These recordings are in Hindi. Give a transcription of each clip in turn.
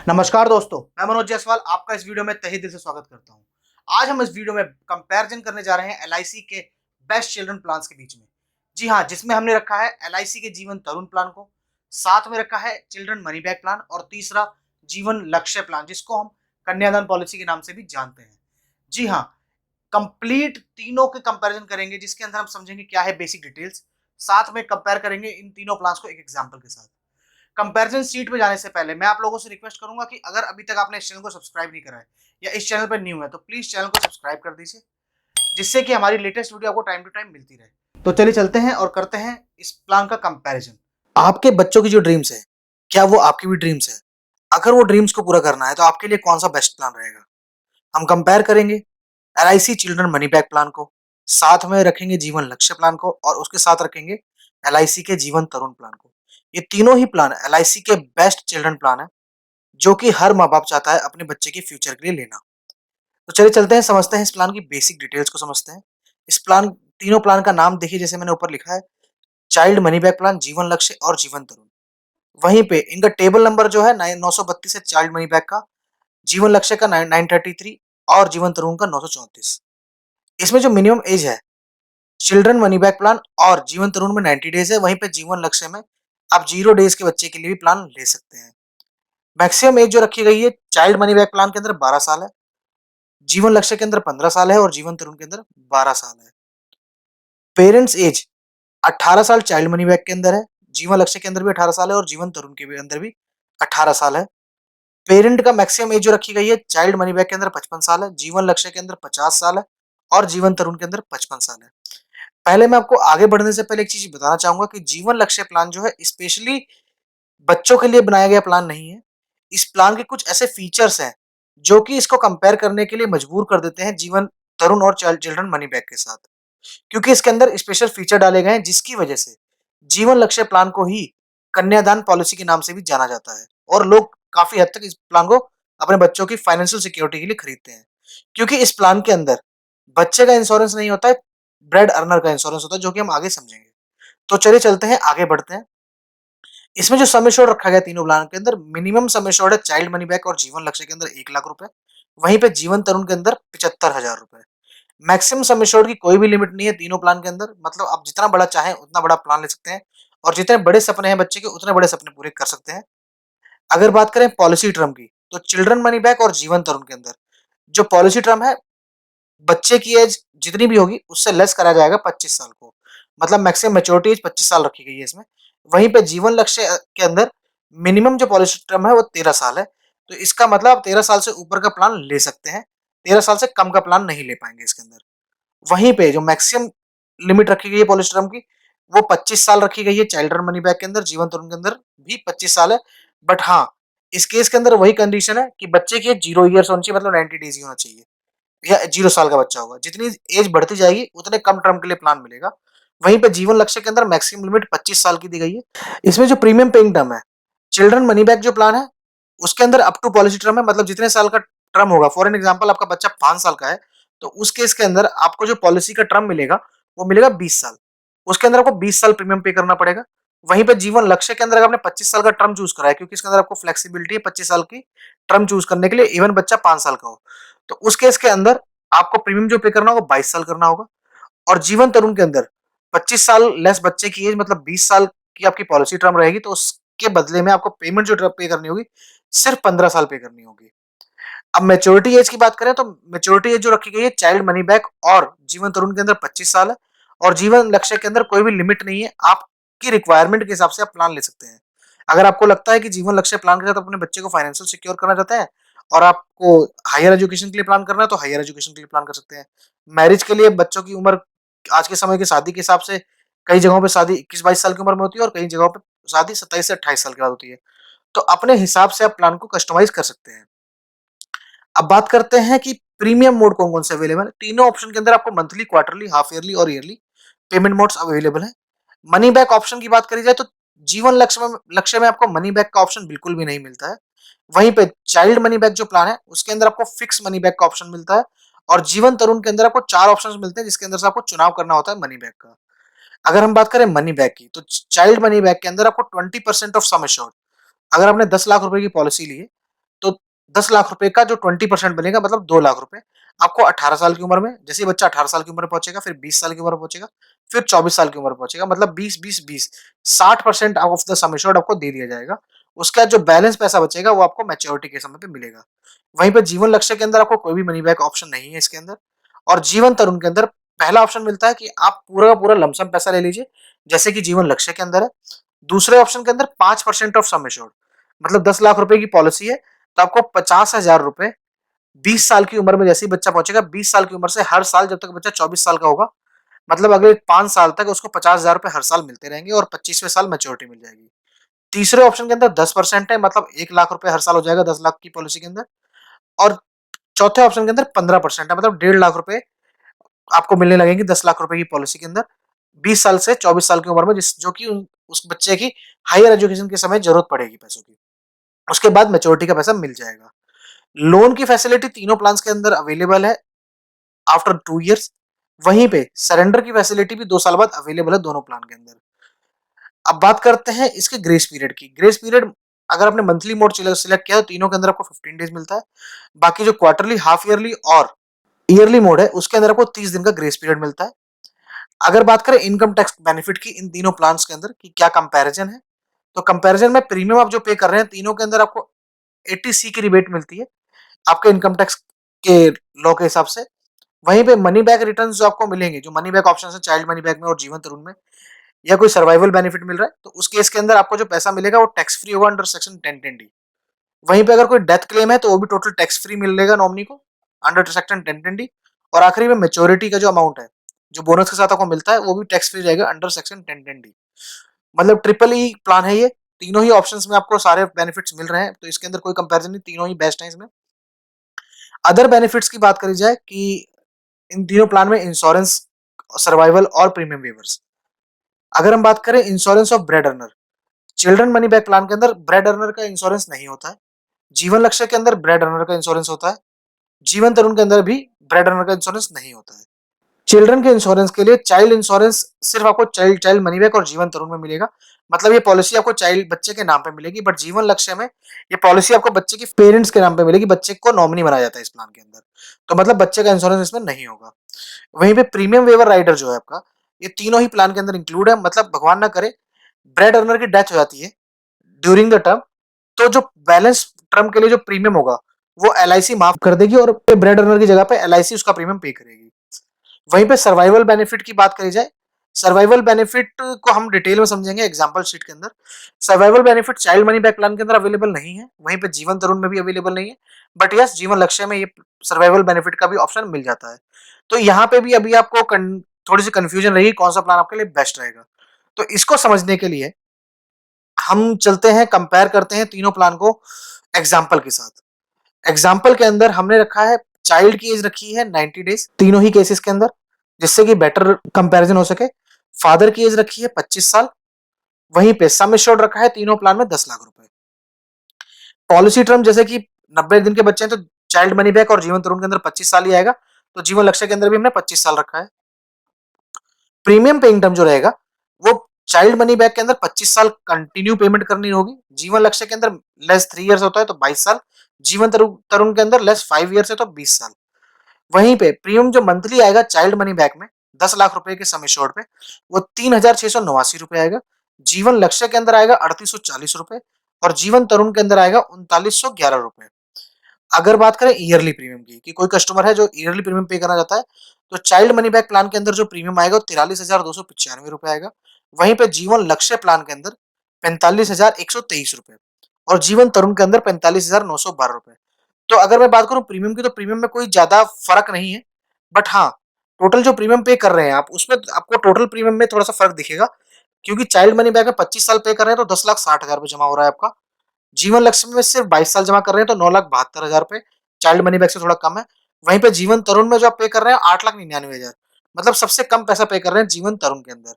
नमस्कार दोस्तों, मैं मनोज जायसवाल आपका इस वीडियो में तहे दिल से स्वागत करता हूं। आज हम इस वीडियो में कंपैरिजन करने जा रहे हैं एलआईसी के बेस्ट चिल्ड्रन प्लान्स के बीच में। जी हां, जिसमें हमने रखा है एलआईसी के जीवन तरुण प्लान को, साथ में रखा है चिल्ड्रन मनी बैक प्लान और तीसरा जीवन लक्ष्य प्लान जिसको हम कन्यादान पॉलिसी के नाम से भी जानते हैं। जी हां, कंप्लीट तीनों के कंपैरिजन करेंगे जिसके अंदर हम समझेंगे क्या है बेसिक डिटेल्स, साथ में कंपेयर करेंगे इन तीनों प्लान्स को एक एग्जांपल के साथ। कंपैरिजन सीट पे जाने से पहले मैं आप लोगों से रिक्वेस्ट करूंगा कि अगर अभी तक आपने इस चैनल को सब्सक्राइब नहीं करा है या इस चैनल पर न्यू है तो प्लीज चैनल को सब्सक्राइब कर दीजिए, जिससे कि हमारी लेटेस्ट वीडियो आपको टाइम टू टाइम मिलती रहे। तो चलिए चलते हैं और करते हैं इस प्लान का कंपैरिजन। आपके बच्चों की जो ड्रीम्स है, क्या वो आपकी भी ड्रीम्स है? अगर वो ड्रीम्स को पूरा करना है तो आपके लिए कौन सा बेस्ट प्लान रहेगा? हम कंपेयर करेंगे LIC children money back plan को, साथ में रखेंगे जीवन लक्ष्य प्लान को और उसके साथ रखेंगे एलआईसी के जीवन तरुण प्लान को। ये तीनों ही प्लान एलआईसी के बेस्ट चिल्ड्रन प्लान है, जो कि हर माँ-बाप चाहता है अपने बच्चे के फ्यूचर के लिए लेना। तो चलिए चलते हैं, समझते हैं इस प्लान की बेसिक डिटेल्स को समझते हैं। इस प्लान तीनों प्लान का नाम देखिए, जैसे मैंने ऊपर लिखा है चाइल्ड मनी बैक प्लान, जीवन लक्ष्य और जीवन तरुण। वहीं पे इनका टेबल नंबर जो है 932 है चाइल्ड मनी बैक का, जीवन लक्ष्य का 933 और जीवन तरुण का 934। इसमें जो मिनिमम एज है चिल्ड्रन मनी बैक प्लान और जीवन तरुण में 90 डेज है, वहीं पे जीवन लक्ष्य में आप 0 डेज के बच्चे के लिए भी प्लान ले सकते हैं। मैक्सिमम एज जो रखी गई है चाइल्ड मनी बैक प्लान के अंदर 12 साल है, जीवन लक्ष्य के अंदर 15 साल है और जीवन तरुण के अंदर 12 साल है। पेरेंट्स एज 18 साल चाइल्ड मनी बैक के अंदर है, जीवन लक्ष्य के अंदर भी 18 साल है और जीवन तरुण के भी अंदर भी 18 साल है। पेरेंट का मैक्सिमम एज जो रखी गई है चाइल्ड मनी बैक के अंदर 55 साल है, जीवन लक्ष्य के अंदर 50 साल है और जीवन तरुण के अंदर 55 साल है। पहले मैं आपको आगे बढ़ने से पहले एक चीज बताना चाहूंगा कि जीवन लक्ष्य प्लान जो है स्पेशली बच्चों के लिए बनाया गया प्लान नहीं है। इस प्लान के कुछ ऐसे फीचर्स हैं जो कि इसको कंपेयर करने के लिए मजबूर कर देते हैं जीवन तरुण और चिल्ड्रन मनी बैक के साथ, क्योंकि इसके अंदर स्पेशल फीचर डाले गए हैं जिसकी वजह से जीवन लक्ष्य प्लान को ही कन्यादान पॉलिसी के नाम से भी जाना जाता है और लोग काफी हद तक इस प्लान को अपने बच्चों की फाइनेंशियल सिक्योरिटी के लिए खरीदते हैं, क्योंकि इस प्लान के अंदर बच्चे का इंश्योरेंस नहीं होता है, ब्रेड अर्नर का इंश्योरेंस होता है, जो कि हम आगे समझेंगे। तो चलिए चलते हैं, आगे बढ़ते हैं। इसमें जो सम एश्योर्ड रखा गया तीनों प्लान के अंदर, मिनिमम सम एश्योर्ड है चाइल्ड मनी बैक और जीवन लक्ष्य के अंदर 1 लाख रुपए, वहीं पे जीवन तरुण के अंदर 75,000 रुपए। मैक्सिमम सम एश्योर्ड की कोई भी लिमिट नहीं है तीनों प्लान के अंदर, मतलब आप जितना बड़ा चाहें उतना बड़ा प्लान ले सकते हैं और जितने बड़े सपने हैं बच्चे के उतने बड़े सपने पूरे कर सकते हैं। अगर बात करें पॉलिसी टर्म की, तो चिल्ड्रन मनी बैक और जीवन तरुण के अंदर जो पॉलिसी टर्म है, बच्चे की एज जितनी भी होगी उससे लेस करा जाएगा 25 साल को, मतलब मैक्सिमम मैच्योरिटी एज 25 साल रखी गई है इसमें। वहीं पे जीवन लक्ष्य के अंदर मिनिमम जो पॉलिसी टर्म है वो 13 साल है, तो इसका मतलब आप 13 साल से ऊपर का प्लान ले सकते हैं, 13 साल से कम का प्लान नहीं ले पाएंगे इसके अंदर। वहीं पे जो मैक्सिमम लिमिट रखी गई है पॉलिसी टर्म की, वो 25 साल रखी गई है चिल्ड्रन मनी बैक के अंदर, जीवन तरुण के अंदर भी 25 साल है। बट हाँ, इस केस के अंदर वही कंडीशन है कि बच्चे की 0 ईयर्स होनी चाहिए, मतलब 90 डेज ही होना चाहिए या 0 साल का बच्चा होगा। जितनी एज बढ़ती जाएगी उतने कम टर्म के लिए प्लान मिलेगा। वहीं पे जीवन लक्ष्य के अंदर मैक्सिमम लिमिट 25 साल की दी गई है। इसमें जो प्रीमियम पेइंग टर्म है, चिल्ड्रन मनी बैक जो प्लान है उसके अंदर अप टू पॉलिसी टर्म है, मतलब जितने साल का टर्म होगा। फॉर एन एग्जांपल आपका बच्चा 5 साल का है तो उस केस के अंदर आपको जो पॉलिसी का टर्म मिलेगा वो मिलेगा 20 साल। उसके अंदर आपको 20 साल प्रीमियम पे करना पड़ेगा। वहीं पे जीवन लक्ष्य के अंदर अगर आपने 25 साल का टर्म चूज करा है, क्योंकि इसके अंदर आपको फ्लेक्सिबिलिटी है 25 साल की टर्म चूज करने के लिए, इवन बच्चा 5 साल का हो, तो उस केस के अंदर आपको प्रीमियम जो पे करना होगा 22 साल करना होगा। और जीवन तरुण के अंदर 25 साल लेस बच्चे की एज, मतलब 20 साल की आपकी पॉलिसी टर्म रहेगी, तो उसके बदले में आपको पेमेंट जो पे करनी होगी सिर्फ 15 साल पे करनी होगी। अब मैच्योरिटी एज की बात करें तो मैच्योरिटी एज जो रखी गई है चाइल्ड मनी बैक और जीवन तरुण के अंदर 25 साल है और जीवन लक्ष्य के अंदर कोई भी लिमिट नहीं है, आपकी रिक्वायरमेंट के हिसाब से आप प्लान ले सकते हैं। अगर आपको लगता है कि जीवन लक्ष्य प्लान के साथ अपने बच्चे को फाइनेंशियल सिक्योर करना चाहते हैं और आपको हायर एजुकेशन के लिए प्लान करना है तो हायर एजुकेशन के लिए प्लान कर सकते हैं। मैरिज के लिए बच्चों की उम्र आज के समय की शादी के हिसाब से कई जगहों पे शादी 21-22 साल की उम्र में होती है और कई जगहों पे शादी 27 से 28 साल के बाद होती है। तो अपने हिसाब से आप प्लान को कस्टमाइज कर सकते हैं। अब बात करते हैं कि प्रीमियम मोड कौन-कौन से अवेलेबल है। तीनों ऑप्शन के अंदर आपको मंथली, क्वार्टरली, हाफ ईयरली और ईयरली पेमेंट मोड्स अवेलेबल है। मनी बैक ऑप्शन की बात करी जाए तो जीवन लक्ष्य में आपको मनी बैक का ऑप्शन बिल्कुल भी नहीं मिलता है। वहीं पे चाइल्ड मनी बैक जो प्लान है उसके अंदर आपको फिक्स मनी बैक का ऑप्शन मिलता है और जीवन तरुण के अंदर आपको 4 ऑप्शंस मिलते हैं जिसके अंदर से आपको चुनाव करना होता है मनी बैक का। अगर हम बात करें मनी बैक की, तो चाइल्ड मनी बैक के अंदर आपको 20% ऑफ सम एश्योर्ड, अगर आपने 10 लाख रुपए की पॉलिसी ली है 10 लाख रुपए का जो 20% बनेगा मतलब 2 लाख रुपए आपको 18 साल की उम्र में, जैसे ही बच्चा 18 साल की उम्र में पहुंचेगा, फिर 20 साल की उम्र में पहुंचेगा, फिर 24 साल की उम्र में पहुंचेगा, मतलब 20-20-20 60% ऑफ द सम एश्योर्ड आपको दे दिया जाएगा। उसका जो बैलेंस पैसा बचेगा वो आपको मैच्योरिटी के समय पे मिलेगा। वहीं पे जीवन लक्ष्य के अंदर आपको कोई भी मनी बैक ऑप्शन नहीं है इसके अंदर। और जीवन तरुण के अंदर पहला ऑप्शन मिलता है कि आप पूरा का पूरा लमसम पैसा ले लीजिए, जैसे कि जीवन लक्ष्य के अंदर है। दूसरे ऑप्शन के अंदर 5% ऑफ सम एश्योर्ड, मतलब 10 लाख रुपए की पॉलिसी है, तो आपको 50,000 रुपए 20 साल की उम्र में जैसे ही बच्चा पहुंचेगा, 20 साल की उम्र से हर साल जब तक बच्चा 24 साल का होगा, मतलब अगले 5 साल तक उसको 50,000 रुपए हर साल मिलते रहेंगे और 25वें साल मैच्योरिटी मिल जाएगी। तीसरे ऑप्शन के अंदर 10% है, मतलब 1 लाख रुपए हर साल हो जाएगा 10 लाख की पॉलिसी के अंदर। और चौथे ऑप्शन के अंदर 15% है, मतलब 1.5 लाख रुपए आपको मिलने लगेंगे 10 लाख रुपए की पॉलिसी के अंदर 20 साल से 24 साल की उम्र में, जिस जो कि उस बच्चे की हायर एजुकेशन के समय जरूरत पड़ेगी पैसों की। उसके बाद मैच्योरिटी का पैसा मिल जाएगा। लोन की फैसिलिटी तीनों प्लान्स के अंदर अवेलेबल है आफ्टर 2 इयर्स। वहीं पे सरेंडर की फैसिलिटी भी 2 साल बाद अवेलेबल है दोनों प्लान के अंदर। अब बात करते हैं इसके ग्रेस पीरियड की। ग्रेस पीरियड अगर आपने मंथली मोड सिलेक्ट किया तो तीनों के अंदर आपको 15 डेज मिलता है। बाकी जो क्वार्टरली, हाफ ईयरली और ईयरली मोड है उसके अंदर आपको 30 दिन का ग्रेस पीरियड मिलता है। अगर बात करें इनकम टैक्स बेनिफिट की इन तीनों प्लान्स के अंदर कि क्या कंपैरिजन है, तो कंपैरिजन में प्रीमियम आप जो पे कर रहे हैं तीनों के अंदर आपको 80C की रिबेट मिलती है आपके इनकम टैक्स के लॉ के हिसाब से। वहीं पे मनी बैक रिटर्न जो आपको मिलेंगे, जो मनी बैक ऑप्शन है चाइल्ड मनी बैक में और जीवन तरुण में, या कोई सर्वाइवल बेनिफिट मिल रहा है तो उस केस के अंदर आपको जो पैसा मिलेगा वो टैक्स फ्री होगा अंडर सेक्शन 1010D। वहीं पे अगर कोई डेथ क्लेम है तो वो भी टोटल टैक्स फ्री मिलेगा नॉमिनी को अंडर सेक्शन 1010D। और आखिरी में मेच्योरिटी का जो अमाउंट है जो बोनस के साथ आपको मिलता है वो भी टैक्स फ्री रहेगा अंडर सेक्शन 1010D। मतलब ट्रिपल ई प्लान है ये। तीनों ही ऑप्शंस में आपको सारे बेनिफिट्स मिल रहे हैं, तो इसके अंदर कोई कंपैरिजन नहीं, तीनों ही बेस्ट है इसमें। अदर बेनिफिट्स की बात करी जाए कि इन तीनों प्लान में इंश्योरेंस, सर्वाइवल और प्रीमियम वेवर्स। अगर हम बात करें insurance of bread earner, children money back plan के अंदर ब्रेड अर्नर का इंश्योरेंस नहीं होता है। जीवन लक्ष्य के अंदर ब्रेड अर्नर का इंश्योरेंस होता है। जीवन तरुण के अंदर भी ब्रेड अर्नर का इंश्योरेंस नहीं होता है। चिल्ड्रन के इंश्योरेंस के लिए चाइल्ड इंश्योरेंस सिर्फ आपको चाइल्ड चाइल्ड मनी बैक और जीवन तरुण में मिलेगा। मतलब ये पॉलिसी आपको चाइल्ड बच्चे के नाम पे मिलेगी, बट जीवन लक्ष्य में ये पॉलिसी आपको बच्चे के पेरेंट्स के नाम पे मिलेगी, बच्चे को नॉमिनी बनाया जाता है इस प्लान के अंदर। तो मतलब बच्चे का इंश्योरेंस इसमें नहीं होगा। वहीं पे प्रीमियम वेवर राइडर जो है आपका, ये तीनों ही प्लान के अंदर इंक्लूड है। मतलब भगवान ना करे ब्रेड अर्नर की डेथ हो जाती है ड्यूरिंग द टर्म, तो जो बैलेंस टर्म के लिए जो प्रीमियम होगा वो एलआईसी माफ कर देगी और ब्रेड अर्नर की जगह पे एलआईसी उसका प्रीमियम पे करेगी। वहीं पे सर्वाइवल बेनिफिट की बात करी जाए, सर्वाइवल बेनिफिट को हम डिटेल में समझेंगे एग्जांपल शीट के अंदर। Survival benefit child money back plan के अंदर अवेलेबल नहीं है, वहीं पे जीवन तरुण में भी अवेलेबल नहीं है, बट यस जीवन लक्ष्य में ये सर्वाइवल बेनिफिट का भी ऑप्शन मिल जाता है। तो यहाँ पे भी अभी आपको थोड़ी सी कंफ्यूजन रहेगी कौन सा प्लान आपके लिए बेस्ट रहेगा। तो इसको समझने के लिए हम चलते हैं, कंपेयर करते हैं तीनों प्लान को एग्जाम्पल के साथ। एग्जाम्पल के अंदर हमने रखा है चाइल्ड की एज रखी है 90 डेज तीनों ही केसेस के अंदर, जिससे कि बेटर कंपैरिजन हो सके। फादर की एज रखी है 25 साल। वहीं पे सम एश्योर्ड रखा है तीनों प्लान में 10 लाख रुपए। पॉलिसी टर्म जैसे कि 90 दिन के बच्चे हैं तो चाइल्ड मनी बैक और जीवन तरुण के अंदर 25 साल ही आएगा, तो जीवन लक्ष्य के अंदर भी हमने 25 साल रखा है। प्रीमियम पेइंग टर्म जो रहेगा वो चाइल्ड मनी बैक के अंदर 25 साल कंटिन्यू पेमेंट करनी होगी, जीवन लक्ष्य के अंदर लेस 3 इयर्स होता है तो 22 साल, जीवन तरुण के अंदर लेस 5 इयर्स है तो 20 साल। वहीं पे प्रीमियम जो मंथली आएगा चाइल्ड मनी बैक में 10 लाख रुपए के सम एश्योर्ड पे वो 3,689 रुपए आएगा। जीवन लक्ष्य के अंदर आएगा 3,840 रुपए और जीवन तरुण के अंदर आएगा 3,911 रुपए। अगर बात करें ईयरली प्रीमियम की कि कोई कस्टमर है जो ईयरली प्रीमियम पे करना चाहता है, तो चाइल्ड मनी बैक प्लान के अंदर जो प्रीमियम आएगा वो 43,295 रुपए आएगा। वहीं पे जीवन लक्ष्य प्लान के अंदर 45,123 रुपए और जीवन तरुण के अंदर 45,912 रुपए। तो अगर मैं बात करूं प्रीमियम की, तो प्रीमियम में कोई ज्यादा फर्क नहीं है, बट हाँ टोटल जो प्रीमियम पे कर रहे हैं आप उसमें आपको टोटल प्रीमियम में थोड़ा सा फर्क दिखेगा, क्योंकि चाइल्ड मनी बैक में 25 साल पे कर रहे हैं तो 10,60,000 रुपए जमा हो रहा है आपका। जीवन लक्ष्य में सिर्फ 22 साल जमा कर रहे हैं तो 9,72,000 रुपए, चाइल्ड मनी बैक से थोड़ा कम है। वहीं पे जीवन तरुण में जो आप पे कर रहे हैं 8,99,000, मतलब सबसे कम पैसा पे कर रहे हैं जीवन तरुण के अंदर।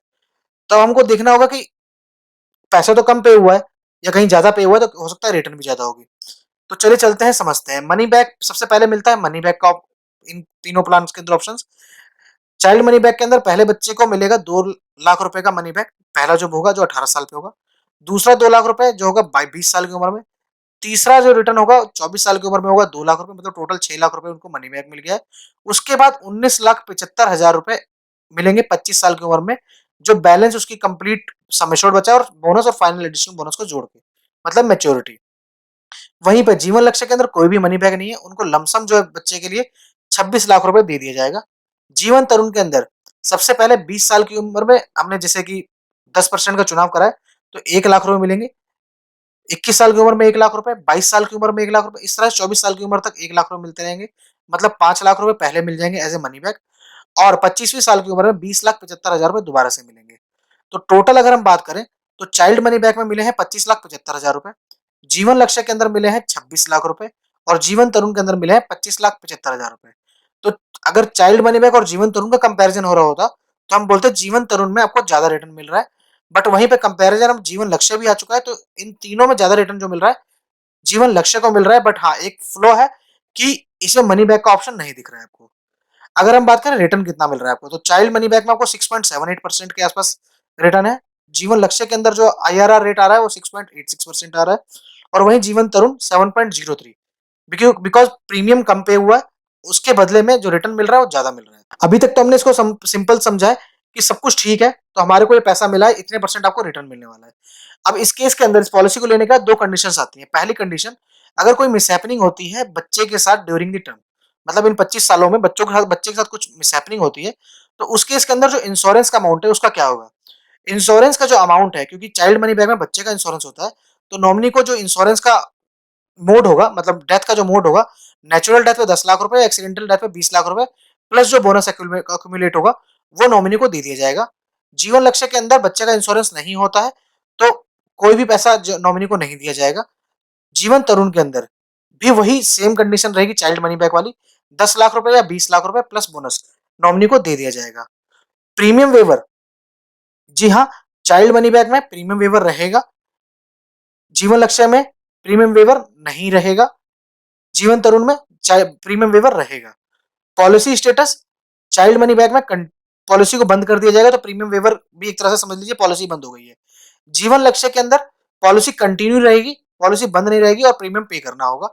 तो हमको देखना होगा कि पैसा तो कम पे हुआ है या कहीं ज्यादा पे हुआ है, तो हो सकता है रिटर्न भी ज्यादा होगी। तो चलिए चलते हैं, समझते हैं। मनी बैक सबसे पहले मिलता है मनी बैक का इन तीनों प्लान के अंदर ऑप्शंस। चाइल्ड मनी बैक के अंदर पहले बच्चे को मिलेगा 2 लाख रुपए का मनी बैक, पहला जो होगा जो 18 साल पे होगा। दूसरा 2 लाख रुपए जो होगा 20 साल की उम्र में। तीसरा जो रिटर्न होगा 24 साल की उम्र में होगा 2 लाख रुपए, मतलब टोटल 6 लाख रुपए उनको मनी बैक मिल गया है। उसके बाद 19,75,000 रुपए मिलेंगे 25 साल की उम्र में, जो बैलेंस उसकी कंप्लीट सम एश्योर्ड बचा है और बोनस और फाइनल एडिशनल बोनस को जोड़ के, मतलब मैच्योरिटी। वहीं पे जीवन लक्ष्य के अंदर कोई भी मनी बैक नहीं है, उनको लमसम जो है बच्चे के लिए 26 लाख रुपए दे दिया जाएगा। जीवन तरुण के अंदर सबसे पहले 20 साल की उम्र में हमने जैसे कि 10% का चुनाव करा है, तो 1 लाख रुपए मिलेंगे। 21 साल की उम्र में 1 लाख रुपए, 22 साल की उम्र में 1 लाख रुपए, इस तरह से 24 साल की उम्र तक 1 लाख रुपए मिलते रहेंगे। मतलब 5 लाख रुपए पहले मिल जाएंगे एज ए मनी बैक, और 25वीं साल की उम्र में 20,75,000 रुपए दोबारा से मिलेंगे। तो टोटल अगर हम बात करें, तो चाइल्ड मनी बैक में मिले हैं 25,75,000 रुपए, जीवन लक्ष्य के अंदर मिले हैं 26 लाख रुपए, और जीवन तरुण के अंदर मिले हैं 25,75,000 रुपए। तो अगर चाइल्ड मनी बैक और जीवन तरुण का कंपैरिजन हो रहा होता, तो हम बोलते जीवन तरुण में आपको ज्यादा रिटर्न मिल रहा है। बट वहीं पे कंपैरिजन हम जीवन लक्ष्य भी आ चुका है, तो इन तीनों में ज्यादा रिटर्न जो मिल रहा है जीवन लक्ष्य को मिल रहा है। बट हाँ, एक फ्लॉ है कि इसमें मनी बैक का ऑप्शन नहीं दिख रहा है आपको। अगर हम बात करें रिटर्न कितना मिल रहा है आपको, तो चाइल्ड मनी बैक में आपको 6.78% के आसपास रिटर्न है। जीवन लक्ष्य के अंदर जो आईआरआर रेट आ रहा है वो 6.86% आ रहा है, और वहीं जीवन तरुण 7.03, बिकॉज प्रीमियम कम पे हुआ है, उसके बदले में जो रिटर्न मिल रहा है वो ज्यादा मिल रहा है। अभी तक तो हमने इसको सिंपल समझा है कि सब कुछ ठीक है, तो हमारे को ये पैसा मिला है, इतने परसेंट आपको रिटर्न मिलने वाला है। अब इस केस के अंदर इस पॉलिसी को लेने का दो कंडीशंस आती हैं। पहली कंडीशन, अगर कोई मिसहैपनिंग होती है बच्चे के साथ ड्यूरिंग द टर्म, मतलब इन 25 सालों में बच्चे के साथ कुछ मिसहैपनिंग होती है, तो उस केस के अंदर जो इंश्योरेंस का अमाउंट है उसका क्या होगा। इंश्योरेंस का जो अमाउंट है, क्योंकि चाइल्ड मनी बैक में बच्चे का इंश्योरेंस होता है, तो नॉमिनी को जो इंश्योरेंस का मोड होगा, मतलब डेथ का जो मोड होगा, नेचुरल डेथ पे 10 लाख रुपए, एक्सीडेंटल डेथ पे 20 लाख रुपए, प्लस जो बोनस अक्यूमुलेट होगा वो नॉमिनी को दे दिया जाएगा। जीवन लक्ष्य के अंदर बच्चे का इंश्योरेंस नहीं होता है, तो कोई भी पैसा नॉमिनी को नहीं दिया जाएगा। जीवन तरुण के अंदर भी वही सेम कंडीशन रहेगी चाइल्ड मनी बैक वाली, 10 लाख रुपए या 20 लाख रुपए प्लस बोनस नॉमिनी को दे दिया जाएगा। प्रीमियम वेवर, जी हाँ, चाइल्ड मनी बैक में प्रीमियम वेवर रहेगा, जीवन लक्ष्य में प्रीमियम वेवर नहीं रहेगा, जीवन तरुण में प्रीमियम वेवर रहेगा। Policy status, child money back में पॉलिसी को बंद कर दिया जाएगा, तो प्रीमियम वेवर भी एक तरह से समझ लीजिए पॉलिसी बंद हो गई है। जीवन लक्ष्य के अंदर पॉलिसी कंटिन्यू रहेगी, पॉलिसी बंद नहीं रहेगी, और प्रीमियम पे करना होगा,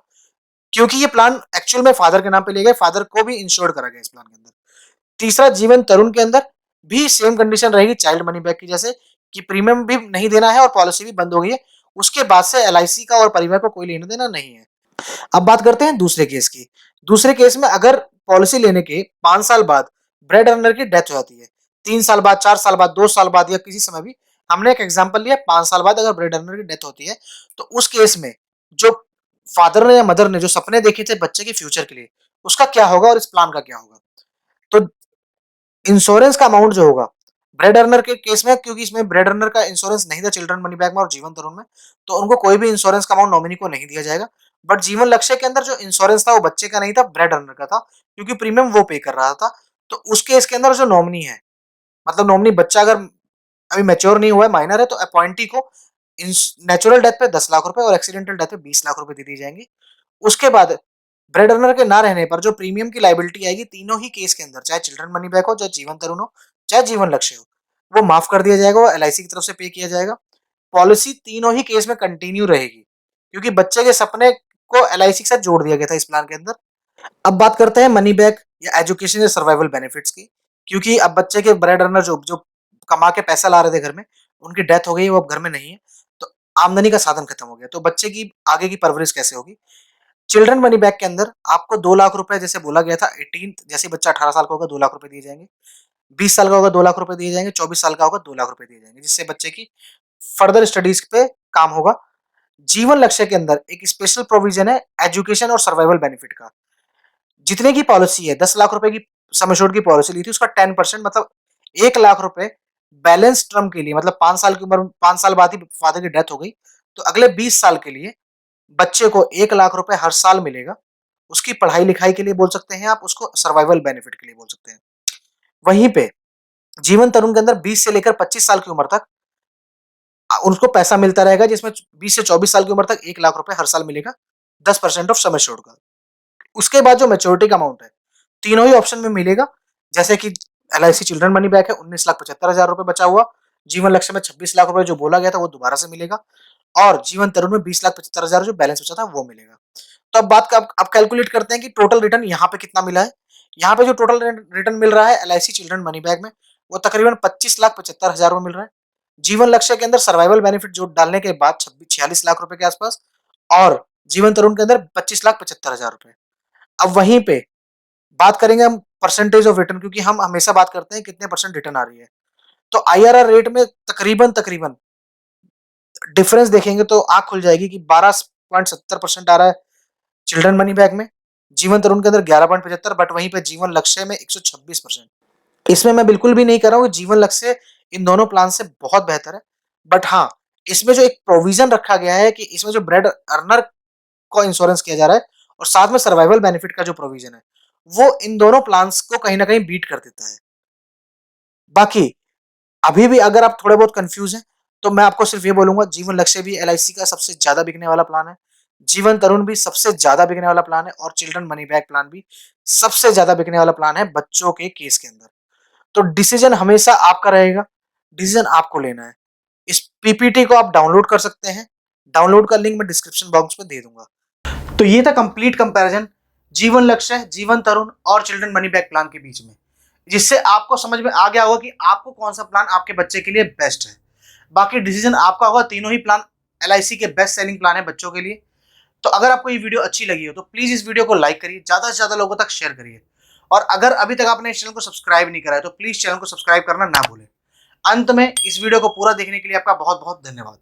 क्योंकि ये प्लान एक्चुअल में फादर के नाम पे लिया गया, फादर को भी इंश्योर्ड करा गया इस प्लान के अंदर। तीसरा, जीवन तरुण के अंदर भी सेम कंडीशन रहेगी चाइल्ड मनी बैक की जैसे, कि प्रीमियम भी नहीं देना है और पॉलिसी भी बंद हो गई है। उसके बाद से एलआईसी का और परिवार को कोई लेना देना नहीं है। अब बात करते हैं दूसरे केस की। दूसरे केस में अगर पॉलिसी लेने के 5 साल बाद ब्रेड अर्नर की डेथ हो जाती है, 3 साल बाद, 4 साल बाद, 2 साल बाद, या किसी समय भी, हमने एक एग्जांपल लिया 5 साल बाद अगर ब्रेड अर्नर की डेथ होती है, तो उस केस में जो फादर ने या मदर ने जो सपने देखे थे बच्चे के फ्यूचर के लिए, उसका क्या होगा और इस प्लान का क्या होगा। तो इंश्योरेंस का अमाउंट जो होगा ब्रेड अर्नर के केस में, क्योंकि इसमें ब्रेड अर्नर का इंश्योरेंस नहीं था चिल्ड्रन मनी बैक में और जीवन तरुण में, तो उनको कोई भी इंश्योरेंस का अमाउंट नॉमिनी को नहीं दिया जाएगा। बट जीवन लक्ष्य के अंदर जो इंश्योरेंस था वो बच्चे का नहीं था, ब्रेड अर्नर का था, क्योंकि प्रीमियम वो पे कर रहा था। तो उस केस के अंदर जो नॉमिनी है, मतलब नॉमिनी बच्चा अगर अभी मैच्योर नहीं हुआ है, माइनर है, तो अपॉइंटी को नेचुरल डेथ पे 10 लाख रुपए और एक्सीडेंटल डेथ पे 20 लाख रुपए दे दिए जाएंगे। उसके बाद ब्रेड अर्नर के ना रहने पर जो प्रीमियम की लाइबिलिटी आएगी तीनों ही केस के अंदर, चाहे चिल्ड्रन मनी बैक हो, चाहे जीवन तरुण हो, चाहे जीवन लक्ष्य हो, वो माफ कर दिया जाएगा, वो एलआईसी की तरफ से पे किया जाएगा। पॉलिसी तीनों ही केस में कंटिन्यू रहेगी, क्योंकि बच्चे के सपने को एलआईसी के साथ जोड़ दिया गया था इस प्लान के अंदर। अब बात करते हैं मनी बैक या एजुकेशन या सर्वाइवल बेनिफिट्स की, क्योंकि अब बच्चे के ब्रेड अर्नर जो जो कमा के पैसा ला रहे थे घर में, उनकी डेथ हो गई, वो अब घर में नहीं है, तो आमदनी का साधन खत्म हो गया, तो बच्चे की आगे की परवरिश कैसे होगी। चिल्ड्रन मनी बैक के अंदर आपको 2 लाख रुपए जैसे बोला गया था, 18 जैसे बच्चा 18 साल का होगा 2 लाख रुपए दिए जाएंगे, 20 साल का होगा 2 लाख रुपए दिए जाएंगे, 24 साल का होगा 2 लाख रुपए दिए जाएंगे, जिससे बच्चे की फर्दर स्टडीज पे काम होगा। जीवन लक्ष्य के अंदर एक स्पेशल प्रोविजन है एजुकेशन और सर्वाइवल बेनिफिट का। जितने की पॉलिसी है 10 लाख रुपए की सम एश्योर्ड की पॉलिसी ली थी, उसका 10%, मतलब 1 लाख रुपए बैलेंस टर्म के लिए, मतलब 5 साल की उम्र, 5 साल बाद ही फादर की डेथ हो गई, तो अगले 20 साल के लिए बच्चे को 1 लाख रुपए हर साल मिलेगा। उसकी पढ़ाई लिखाई के लिए बोल सकते हैं आप, उसको सर्वाइवल बेनिफिट के लिए बोल सकते हैं। वहीं पे जीवन तरुण के अंदर 20 से लेकर 25 साल की उम्र तक उनको पैसा मिलता रहेगा, जिसमें 20 से 24 साल की उम्र तक 1 लाख रुपए हर साल मिलेगा, 10% ऑफ सम एश्योर्ड का। उसके बाद जो मैच्योरिटी का अमाउंट है, तीनों ही ऑप्शन में मिलेगा, जैसे कि एलआईसी चिल्ड्रन मनी बैक है 19,75,000 रुपए बचा हुआ, जीवन लक्ष्य में 26 लाख रुपए जो बोला गया था वो दोबारा से मिलेगा, और जीवन तरुण में 20,75,000 जो बैलेंस बचा था वो मिलेगा। तो अब बात का अब कैलकुलेट करते हैं कि टोटल रिटर्न यहाँ पे कितना मिला है। यहाँ पे जो टोटल रिटर्न मिल रहा है एलआईसी चिल्ड्रन मनी बैग में, वो तकरीबन 25,75,000 में मिल रहा है। जीवन लक्ष्य के अंदर सर्वाइवल बेनिफिट जो डालने के बाद 46 लाख रुपए के आसपास, और जीवन तरुण के अंदर 25,75,000 रुपए। अब वहीं पे बात करेंगे हम परसेंटेज ऑफ रिटर्न, क्योंकि हम हमेशा बात करते हैं कितने परसेंट रिटर्न आ रही है। तो आईआरआर रेट में तकरीबन तकरीबन डिफरेंस देखेंगे तो आंख खुल जाएगी कि 12.70% आ रहा है चिल्ड्रन मनी बैग में, जीवन तरुण के अंदर 11.75, बट वहीं पे जीवन लक्ष्य में 126%। इसमें मैं बिल्कुल भी नहीं कर रहा हूँ जीवन लक्ष्य इन दोनों प्लान से बहुत बेहतर है, बट हाँ, इसमें जो एक प्रोविजन रखा गया है कि इसमें जो ब्रेड अर्नर को इंश्योरेंस किया जा रहा है और साथ में सर्वाइवल बेनिफिट का जो प्रोविजन है, वो इन दोनों प्लान्स को कहीं ना कहीं बीट कर देता है। बाकी अभी भी अगर आप थोड़े बहुत कंफ्यूज हैं तो मैं आपको सिर्फ ये बोलूंगा, जीवन लक्ष्य भी एलआईसी का सबसे ज्यादा बिकने वाला प्लान है, जीवन तरुण भी सबसे ज्यादा बिकने वाला प्लान है, और चिल्ड्रन मनी बैक प्लान भी सबसे ज्यादा बिकने वाला प्लान है बच्चों के केस के अंदर। तो डिसीजन हमेशा आपका रहेगा, डिसीजन आपको लेना है। इस पीपीटी को आप डाउनलोड कर सकते हैं, डाउनलोड का लिंक मैं डिस्क्रिप्शन बॉक्स में दे दूंगा। तो ये था कंप्लीट कंपैरिजन जीवन लक्ष्य, जीवन तरुण और चिल्ड्रन मनी बैक प्लान के बीच में, जिससे आपको समझ में आ गया होगा कि आपको कौन सा प्लान आपके बच्चे के लिए बेस्ट है। बाकी डिसीजन आपका होगा, तीनों ही प्लान एलआईसी के बेस्ट सेलिंग प्लान है बच्चों के लिए। तो अगर आपको ये वीडियो अच्छी लगी हो तो प्लीज इस वीडियो को लाइक करिए, ज्यादा से ज्यादा लोगों तक शेयर करिए, और अगर अभी तक आपने इस चैनल को सब्सक्राइब नहीं करा है तो प्लीज चैनल को सब्सक्राइब करना ना भूलें। अंत में इस वीडियो को पूरा देखने के लिए आपका बहुत बहुत धन्यवाद।